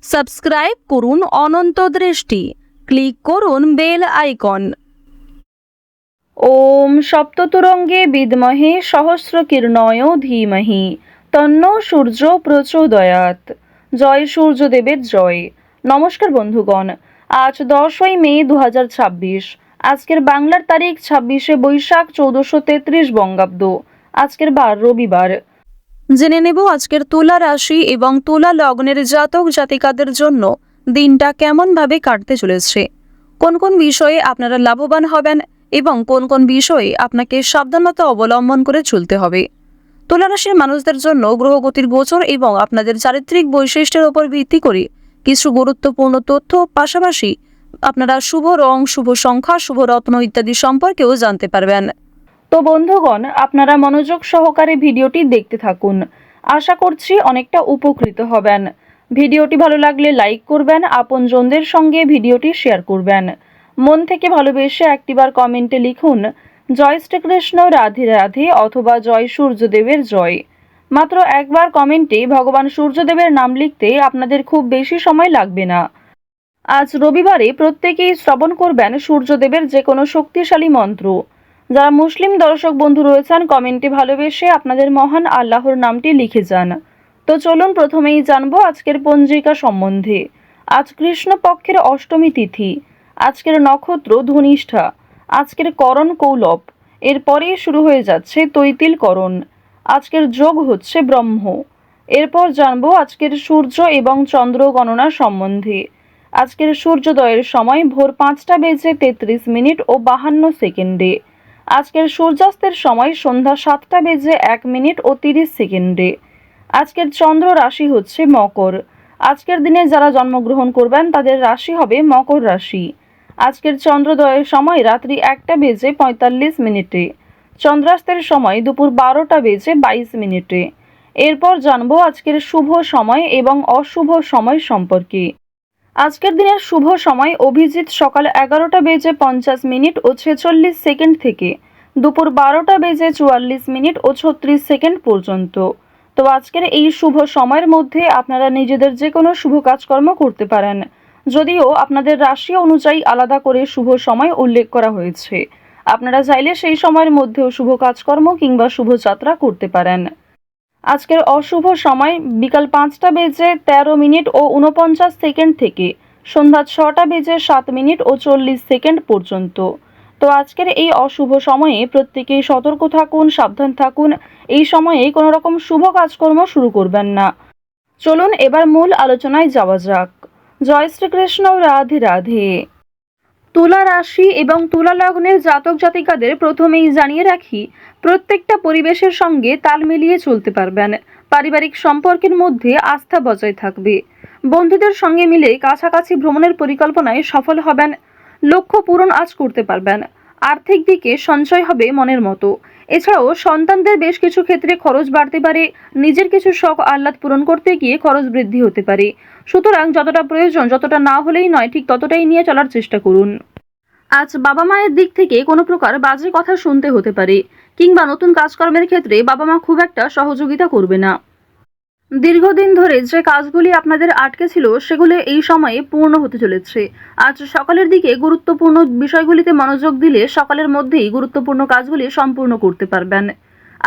Subscribe করুন অনন্ত দৃষ্টি, click করুন বেল আইকন। ওম সপ্ততুরঙ্গে বিদ্মহে সহস্রকীর্ণয় ধীমহি তন্ন সূর্য প্রচোদয়াৎ। জয় সূর্যদেবের জয়। নমস্কার বন্ধুগণ, আজ 10ই মে 2026। আজকের বাংলার তারিখ 26শে বৈশাখ 1433 বঙ্গাব্দ। আজকের বার রবিবার। জেনে নেব আজকের তুলা রাশি এবং তুলা লগ্নের জাতক জাতিকাদের জন্য দিনটা কেমনভাবে কাটতে চলেছে, কোন কোন বিষয়ে আপনারা লাভবান হবেন এবং কোন কোন বিষয়ে আপনাকে সাবধানতা অবলম্বন করে চলতে হবে। তুলা রাশির মানুষদের জন্য গ্রহগতির গোচর এবং আপনাদের চারিত্রিক বৈশিষ্ট্যের উপর ভিত্তি করে কিছু গুরুত্বপূর্ণ তথ্য, পাশাপাশি আপনারা শুভ রং, শুভ সংখ্যা, শুভ রত্ন ইত্যাদি সম্পর্কেও জানতে পারবেন। তো বন্ধুগণ, আপনারা মনোযোগ সহকারে ভিডিওটি দেখতে থাকুন। আশা করছি অনেকটা উপকৃত হবেন। ভিডিওটি ভালো লাগলে লাইক করবেন, আপনজনদের সঙ্গে ভিডিওটি শেয়ার করবেন। মন থেকে ভালোবেসে একটিবার কমেন্টে লিখুন জয় শ্রীকৃষ্ণ, রাধে রাধে অথবা জয় সূর্যদেবের জয়। মাত্র একবার কমেন্টে ভগবান সূর্যদেবের নাম লিখতে আপনাদের খুব বেশি সময় লাগবে না। আজ রবিবারে প্রত্যেকেই শ্রবণ করবেন সূর্যদেবের যে কোনো শক্তিশালী মন্ত্র। যারা মুসলিম দর্শক বন্ধু রয়েছেন, কমেন্টে ভালোবেসে আপনাদের মহান আল্লাহর নামটি লিখে যান। তো চলুন প্রথমেই জানবো আজকের পঞ্জিকা সম্বন্ধে। আজ কৃষ্ণপক্ষের অষ্টমী তিথি। আজকের নক্ষত্র ধনিষ্ঠা। আজকের করণ কৌলব। এরপরেই শুরু হয়ে যাচ্ছে তৈতিল করণ। আজকের যোগ হচ্ছে ব্রহ্ম। এরপর জানবো আজকের সূর্য এবং চন্দ্র গণনা সম্বন্ধে। আজকের সূর্যোদয়ের সময় ভোর 5টা বেজে 33 মিনিট ও 52 সেকেন্ডে। আজকের সূর্যাস্তের সময় সন্ধ্যা 7টা বেজে 1 মিনিট ও 30 সেকেন্ডে। আজকের চন্দ্র রাশি হচ্ছে মকর। আজকের দিনে যারা জন্মগ্রহণ করবেন তাদের রাশি হবে মকর রাশি। আজকের চন্দ্রোদয়ের সময় রাত্রি 1টা বেজে 45 মিনিটে। চন্দ্রাস্তের সময় দুপুর 12টা বেজে 22 মিনিটে। এরপর জানবো আজকের শুভ সময় এবং অশুভ সময় সম্পর্কে। আজকের দিনের শুভ সময় অভিজিৎ সকাল 11টা বেজে 50 মিনিট ও 46 সেকেন্ড থেকে দুপুর 12টা বেজে 44 মিনিট ও 36 সেকেন্ড পর্যন্ত। তো আজকের এই শুভ সময়ের মধ্যে আপনারা নিজেদের যে কোনো শুভ কাজকর্ম করতে পারেন, যদিও আপনাদের রাশি অনুযায়ী আলাদা করে শুভ সময় উল্লেখ করা হয়েছে। আপনারা চাইলে সেই সময়ের মধ্যেও শুভ কাজকর্ম কিংবা শুভযাত্রা করতে পারেন। আজকের অশুভ সময় বিকাল 5টা বেজে 13 মিনিট ও 49 সেকেন্ড থেকে সন্ধ্যা 6টা বেজে 7 মিনিট ও 40 সেকেন্ড পর্যন্ত। তো আজকের এই অশুভ সময়ে প্রত্যেকেই সতর্ক থাকুন, সাবধান থাকুন। এই সময়ে কোনো রকম শুভ কাজকর্ম শুরু করবেন না। চলুন এবার মূল আলোচনায় যাওয়া যাক। জয় শ্রীকৃষ্ণ, রাধে রাধে। তুলা রাশি এবং তুলা লগ্নের জাতক জাতিকাদের প্রথমেই জানিয়ে রাখি, প্রত্যেকটা পরিবেশের সঙ্গে তাল মিলিয়ে চলতে পারবেন। পারিবারিক সম্পর্কের মধ্যে আস্থা বজায় থাকবে। বন্ধুদের সঙ্গে মিলে কাছাকাছি ভ্রমণের পরিকল্পনায় সফল হবেন। লক্ষ্য পূরণ আজ করতে পারবেন। আর্থিক দিকে সঞ্চয় হবে মনের মতো। এছাড়াও সন্তানদের বেশ কিছু ক্ষেত্রে খরচ বাড়তে পারে। নিজের কিছু শখ আহ্লাদ পূরণ করতে গিয়ে খরচ বৃদ্ধি হতে পারে। সুতরাং যতটা প্রয়োজন, যতটা না হলেই নয়, ঠিক ততটাই নিয়ে চলার চেষ্টা করুন। আজ বাবা মায়ের দিক থেকে কোনো প্রকার বাজে কথা শুনতে হতে পারে, কিংবা নতুন কাজকর্মের ক্ষেত্রে বাবা মা খুব একটা সহযোগিতা করবে না। দীর্ঘদিন ধরে যে কাজগুলি আপনাদের আটকে ছিল সেগুলো এই সময়ে পূর্ণ হতে চলেছে। আজ সকালের দিকে গুরুত্বপূর্ণ বিষয়গুলিতে মনোযোগ দিলে সকালের মধ্যেই গুরুত্বপূর্ণ কাজগুলি সম্পূর্ণ করতে পারবেন।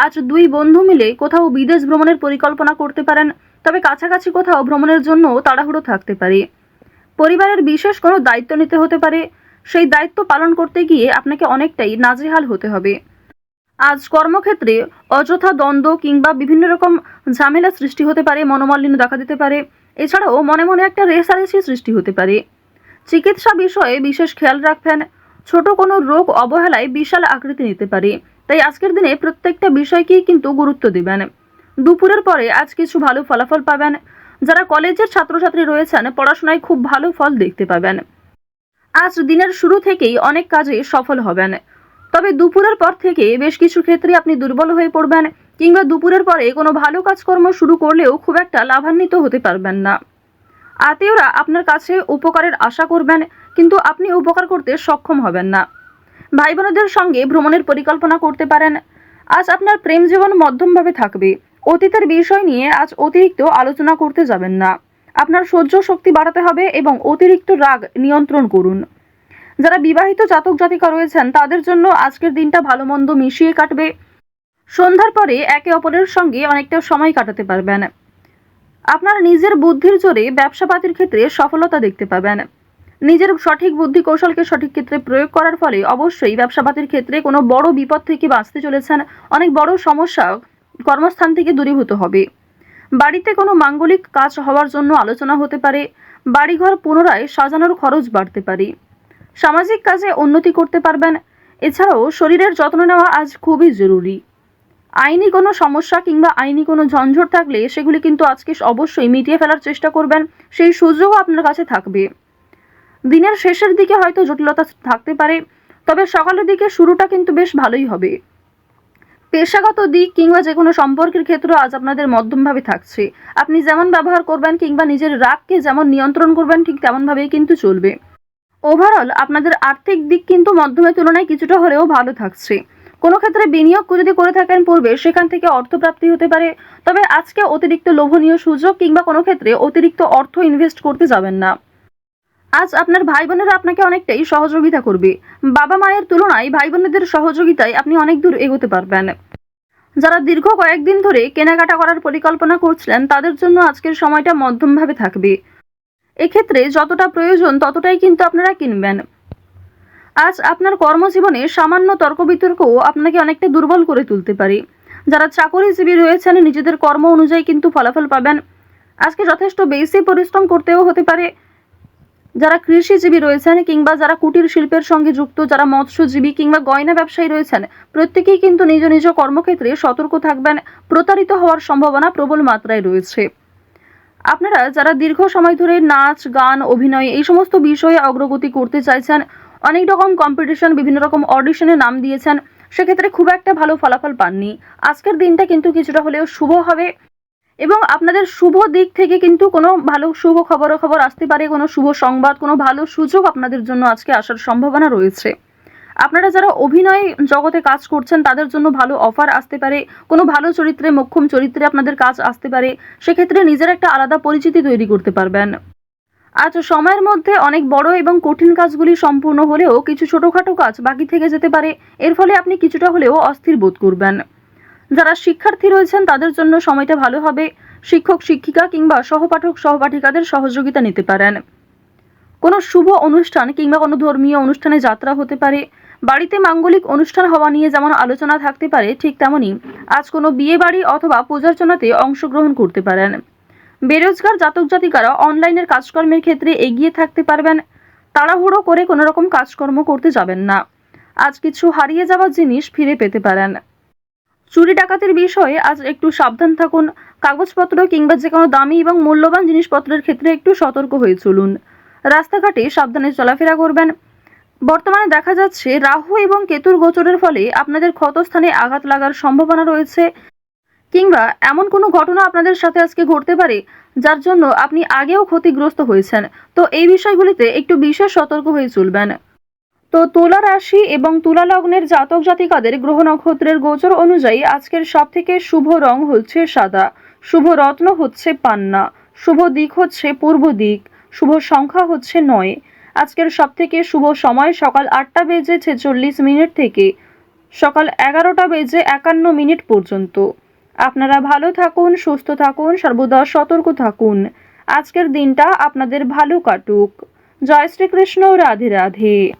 আজ দুই বন্ধু মিলে কোথাও বিদেশ ভ্রমণের পরিকল্পনা করতে পারেন, তবে কাছাকাছি কোথাও ভ্রমণের জন্য তাড়াহুড়ো থাকতে পারে। পরিবারের বিশেষ কোনো দায়িত্ব নিতে হতে পারে। সেই দায়িত্ব পালন করতে গিয়ে আপনাকে অনেকটাই নাজেহাল হতে হবে। আজ কর্মক্ষেত্রে অযথা দ্বন্দ্ব কিংবা বিভিন্ন রকম ঝামেলা সৃষ্টি হতে পারে, মনোমালিন্য দেখা দিতে পারে। এছাড়াও মনে মনে একটা রেষারেষি সৃষ্টি হতে পারে। চিকিৎসা বিষয়ে বিশেষ খেয়াল রাখবেন। ছোট কোনো রোগ অবহেলায় বিশাল আকৃতি নিতে পারে। তাই আজকের দিনে প্রত্যেকটা বিষয়কেই কিন্তু গুরুত্ব দিবেন। দুপুরের পরে আজ কিছু ভালো ফলাফল পাবেন। যারা কলেজের ছাত্রছাত্রী রয়েছেন, পড়াশোনায় খুব ভালো ফল দেখতে পাবেন। আজ দিনের শুরু থেকেই অনেক কাজে সফল হবেন, তবে দুপুরের পর থেকে বেশ কিছু ক্ষেত্রে আপনি দুর্বল হয়ে পড়বেন, কিংবা দুপুরের পরে কোনো ভালো কাজকর্ম শুরু করলেও খুব একটা লাভান্বিত হতে পারবেন না। আত্মীয়রা আপনার কাছে উপকারের আশা করবেন, কিন্তু আপনি উপকার করতে সক্ষম হবেন না। ভাই বোনদের সঙ্গে ভ্রমণের পরিকল্পনা করতে পারেন। আজ আপনার প্রেম জীবন মধ্যমভাবে থাকবে। অতীতের বিষয় নিয়ে আজ অতিরিক্ত আলোচনা করতে যাবেন না। আপনার সহ্য শক্তি বাড়াতে হবে এবং অতিরিক্ত রাগ নিয়ন্ত্রণ করুন। যারা বিবাহিত জাতক জাতিকা রয়েছেন তাদের জন্য আজকের দিনটা ভালো মন্দ মিশিয়ে কাটবে। সন্ধ্যার পরে একে অপরের সঙ্গে অনেকটা সময় কাটাতে পারবেন। আপনার নিজের বুদ্ধির জোরে ব্যবসাপাতির ক্ষেত্রে সফলতা দেখতে পাবেন। নিজের সঠিক বুদ্ধি কৌশলকে সঠিক ক্ষেত্রে প্রয়োগ করার ফলে অবশ্যই ব্যবসাপাতির ক্ষেত্রে কোনো বড় বিপদ থেকে বাঁচতে চলেছেন। অনেক বড় সমস্যা কর্মস্থান থেকে দূরীভূত হবে। বাড়িতে কোনো মাঙ্গলিক কাজ হওয়ার জন্য আলোচনা হতে পারে। বাড়িঘর পুনরায় সাজানোর খরচ বাড়তে পারে। সামাজিক কাজে উন্নতি করতে পারবেন। এছাড়াও শরীরের যত্ন নেওয়া আজ খুবই জরুরি। আইনি কোনো সমস্যা কিংবা আইনি কোনো ঝঞ্ঝট থাকলে সেগুলি কিন্তু আজকে অবশ্যই মিটিয়ে ফেলার চেষ্টা করবেন। সেই সুযোগও আপনার কাছে থাকবে। দিনের শেষের দিকে হয়তো জটিলতা থাকতে পারে, তবে সকালের দিকে শুরুটা কিন্তু বেশ ভালোই হবে। পেশাগত দিক কিংবা যে কোনো সম্পর্কের ক্ষেত্রে আজ আপনাদের মধ্যমভাবে থাকছে। আপনি যেমন ব্যবহার করবেন কিংবা নিজের রাগকে যেমন নিয়ন্ত্রণ করবেন ঠিক তেমনভাবেই কিন্তু চলবে। ওভারঅল আপনাদের আর্থিক দিক কিন্তু মধ্যমের তুলনায় কিছুটা হলেও ভালো থাকছে। কোনো ক্ষেত্রে বিনিয়োগ যদি করে থাকেন পূর্বে সেখান থেকে অর্থপ্রাপ্তি হতে পারে, তবে আজকে অতিরিক্ত লোভনীয় সুযোগ কিংবা কোনো ক্ষেত্রে অতিরিক্ত অর্থ ইনভেস্ট করতে যাবেন না। আজ আপনার ভাই বোনেরা আপনাকে অনেকটাই সহযোগিতা করবে। বাবা মায়ের তুলনায় ভাই বোনেদের সহযোগিতায় আপনি অনেক দূর এগোতে পারবেন। যারা দীর্ঘ কয়েকদিন ধরে কেনাকাটা করার পরিকল্পনা করছিলেন তাদের জন্য আজকের সময়টা মধ্যমভাবে থাকবে। এক্ষেত্রে যতটা প্রয়োজন ততটাই কিন্তু আপনারা কিনবেন। আজ আপনার কর্মজীবনে সামান্য তর্ক বিতর্কও আপনাকে অনেকটা দুর্বল করে তুলতে পারে। যারা চাকরিজীবী রয়েছেন নিজেদের কর্ম অনুযায়ী কিন্তু ফলাফল পাবেন। আজকে যথেষ্ট বেশি পরিশ্রম করতেও হতে পারে। যারা কৃষিজীবী রয়েছেন কিংবা যারা কুটির শিল্পের সঙ্গে যুক্ত, যারা মৎস্যজীবী কিংবা গয়না ব্যবসায়ী রয়েছেন প্রত্যেকেই কিন্তু নিজ নিজ কর্মক্ষেত্রে সতর্ক থাকবেন। প্রতারিত হওয়ার সম্ভাবনা প্রবল মাত্রায় রয়েছে। আপনারা যারা দীর্ঘ সময় ধরে নাচ গান অভিনয় এই সমস্ত বিষয়ে অগ্রগতি করতে চাইছেন, অনেক রকম কম্পিটিশন বিভিন্ন রকম অডিশনে নাম দিয়েছেন, সেক্ষেত্রে খুব একটা ভালো ফলাফল পাননি। আজকের দিনটা কিন্তু কিছুটা হলেও শুভ হবে এবং আপনাদের শুভ দিক থেকে কিন্তু কোনো ভালো শুভ খবর আসতে পারে। কোনো শুভ সংবাদ, কোনো ভালো সুযোগ আপনাদের জন্য আজকে আসার সম্ভাবনা রয়েছে। আপনারা যারা অভিনয় জগতে কাজ করছেন তাদের জন্য ভালো অফার আসতে পারে। কোনো ভালো চরিত্রে, মোক্ষম চরিত্রে আপনাদের কাজ আসতে পারে। সেক্ষেত্রে নিজের একটা আলাদা পরিচিতি তৈরি করতে পারবেন। আজ সময়ের মধ্যে অনেক বড় এবং কঠিন কাজগুলি সম্পূর্ণ হলেও কিছু ছোটখাটো কাজ বাকি থেকে যেতে পারে। এর ফলে আপনি কিছুটা হলেও অস্থির বোধ করবেন। যারা শিক্ষার্থী রয়েছেন তাদের জন্য সময়টা ভালো হবে। শিক্ষক শিক্ষিকা কিংবা সহপাঠক সহপাঠিকাদের সহযোগিতা নিতে পারেন। কোনো শুভ অনুষ্ঠান কিংবা কোনো ধর্মীয় অনুষ্ঠানে যাত্রা হতে পারে। বাড়িতে মাঙ্গলিক অনুষ্ঠান হওয়া নিয়ে যেমন আলোচনা থাকতে পারে ঠিক তেমনই আজ কোনো বিয়ে বাড়ি অথবা পূজার্চনাতে অংশগ্রহণ করতে পারেন। বেরোজগার জাতক জাতিকারা অনলাইনের কাজকর্মের ক্ষেত্রে এগিয়ে থাকতে পারবেন। তাড়াহুড়ো করে কোনো রকম কাজকর্ম করতে যাবেন না। আজ কিছু হারিয়ে যাওয়া জিনিস ফিরে পেতে পারেন। চুরি ডাকাতির বিষয়ে আজ একটু সাবধান থাকুন। কাগজপত্র কিংবা যে কোনো দামি এবং মূল্যবান জিনিসপত্রের ক্ষেত্রে একটু সতর্ক হয়ে চলুন। রাস্তাঘাটে সাবধানে চলাফেরা করবেন। বর্তমানে দেখা যাচ্ছে রাহু এবং কেতুর গোচরের ফলে আপনাদের ক্ষতস্থানে আঘাত লাগার সম্ভাবনা রয়েছে কিংবা এমন কোনো ঘটনা আপনাদের সাথে আজকে ঘটতে পারে যার জন্য আপনি আগেও ক্ষতিগ্রস্ত হয়েছেন। তো এই বিষয়গুলিতে একটু বিশেষ সতর্ক হয়ে চলবেন। তো তুলা রাশি এবং তুলা লগ্নের জাতক জাতিকাদের গ্রহ নক্ষত্রের গোচর অনুযায়ী আজকের সবথেকে শুভ রং হচ্ছে সাদা, শুভ রত্ন হচ্ছে পান্না, শুভ দিক হচ্ছে পূর্ব দিক, শুভ সংখ্যা হচ্ছে 9। আজকের সবথেকে শুভ সময় সকাল 8:46 থেকে সকাল 11:51 পর্যন্ত। আপনারা ভালো থাকুন, সুস্থ থাকুন, সর্বদা সতর্ক থাকুন। আজকের দিনটা আপনাদের ভালো কাটুক। জয় শ্রীকৃষ্ণ, রাধে রাধে।